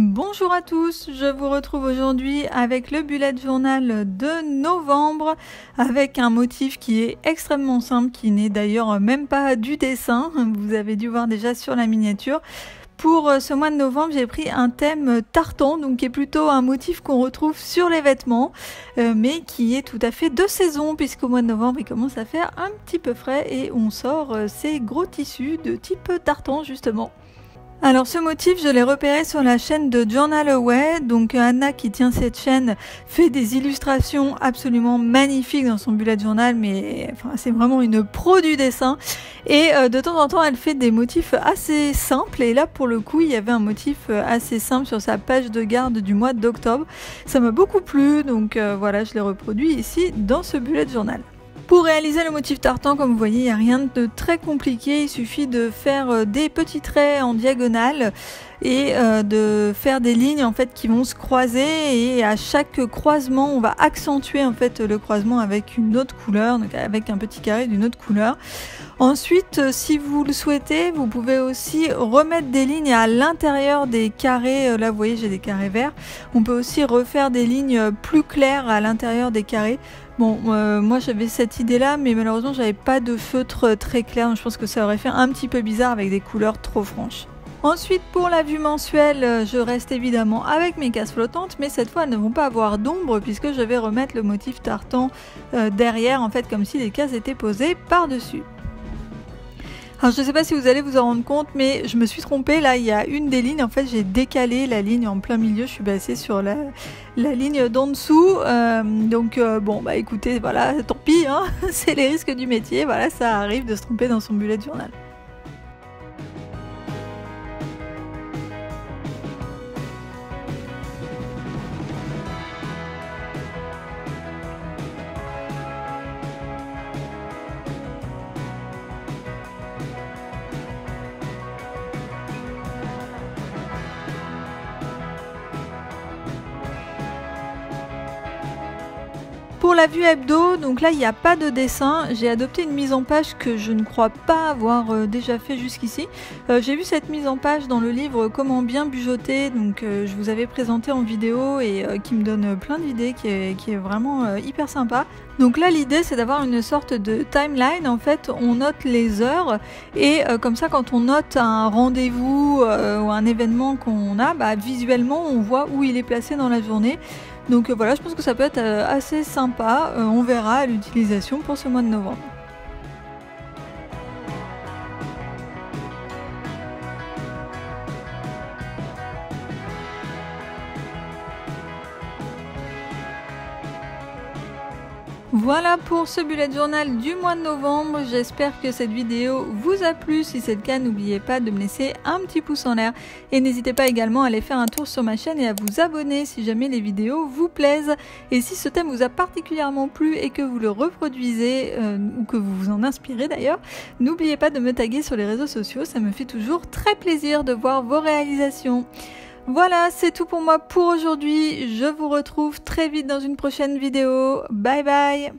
Bonjour à tous, je vous retrouve aujourd'hui avec le bullet journal de novembre avec un motif qui est extrêmement simple, qui n'est d'ailleurs même pas du dessin, vous avez dû voir déjà sur la miniature. Pour ce mois de novembre, j'ai pris un thème tartan, donc qui est plutôt un motif qu'on retrouve sur les vêtements, mais qui est tout à fait de saison, puisqu'au mois de novembre, il commence à faire un petit peu frais et on sort ces gros tissus de type tartan justement. Alors ce motif, je l'ai repéré sur la chaîne de Journal Away, donc Anna qui tient cette chaîne fait des illustrations absolument magnifiques dans son bullet journal, mais enfin, c'est vraiment une pro du dessin et de temps en temps elle fait des motifs assez simples et là pour le coup il y avait un motif assez simple sur sa page de garde du mois d'octobre. Ça m'a beaucoup plu, donc voilà, je l'ai reproduit ici dans ce bullet journal. Pour réaliser le motif tartan, comme vous voyez, il n'y a rien de très compliqué, il suffit de faire des petits traits en diagonale et de faire des lignes en fait qui vont se croiser, et à chaque croisement on va accentuer en fait le croisement avec une autre couleur, donc avec un petit carré d'une autre couleur. Ensuite, si vous le souhaitez, vous pouvez aussi remettre des lignes à l'intérieur des carrés. Là vous voyez, j'ai des carrés verts. On peut aussi refaire des lignes plus claires à l'intérieur des carrés. Bon, moi j'avais cette idée là, mais malheureusement j'avais pas de feutre très clair, donc je pense que ça aurait fait un petit peu bizarre avec des couleurs trop franches. Ensuite, pour la vue mensuelle, je reste évidemment avec mes cases flottantes, mais cette fois elles ne vont pas avoir d'ombre puisque je vais remettre le motif tartan derrière, en fait comme si les cases étaient posées par-dessus. Alors je ne sais pas si vous allez vous en rendre compte, mais je me suis trompée, là il y a une des lignes, en fait j'ai décalé la ligne en plein milieu, je suis passée sur la ligne d'en dessous, bon bah écoutez, voilà, tant pis, hein, c'est les risques du métier, voilà, ça arrive de se tromper dans son bullet journal. Pour la vue hebdo, donc là il n'y a pas de dessin, j'ai adopté une mise en page que je ne crois pas avoir déjà fait jusqu'ici. J'ai vu cette mise en page dans le livre Comment bien bujoter, donc je vous avais présenté en vidéo et qui me donne plein d'idées, qui est vraiment hyper sympa. Donc là l'idée c'est d'avoir une sorte de timeline, en fait on note les heures et comme ça quand on note un rendez-vous ou un événement qu'on a, bah, visuellement on voit où il est placé dans la journée. Donc voilà, je pense que ça peut être assez sympa, on verra à l'utilisation pour ce mois de novembre. Voilà pour ce bullet journal du mois de novembre, j'espère que cette vidéo vous a plu. Si c'est le cas, n'oubliez pas de me laisser un petit pouce en l'air et n'hésitez pas également à aller faire un tour sur ma chaîne et à vous abonner si jamais les vidéos vous plaisent. Et si ce thème vous a particulièrement plu et que vous le reproduisez ou que vous vous en inspirez d'ailleurs, n'oubliez pas de me taguer sur les réseaux sociaux, ça me fait toujours très plaisir de voir vos réalisations. Voilà, c'est tout pour moi pour aujourd'hui. Je vous retrouve très vite dans une prochaine vidéo. Bye bye!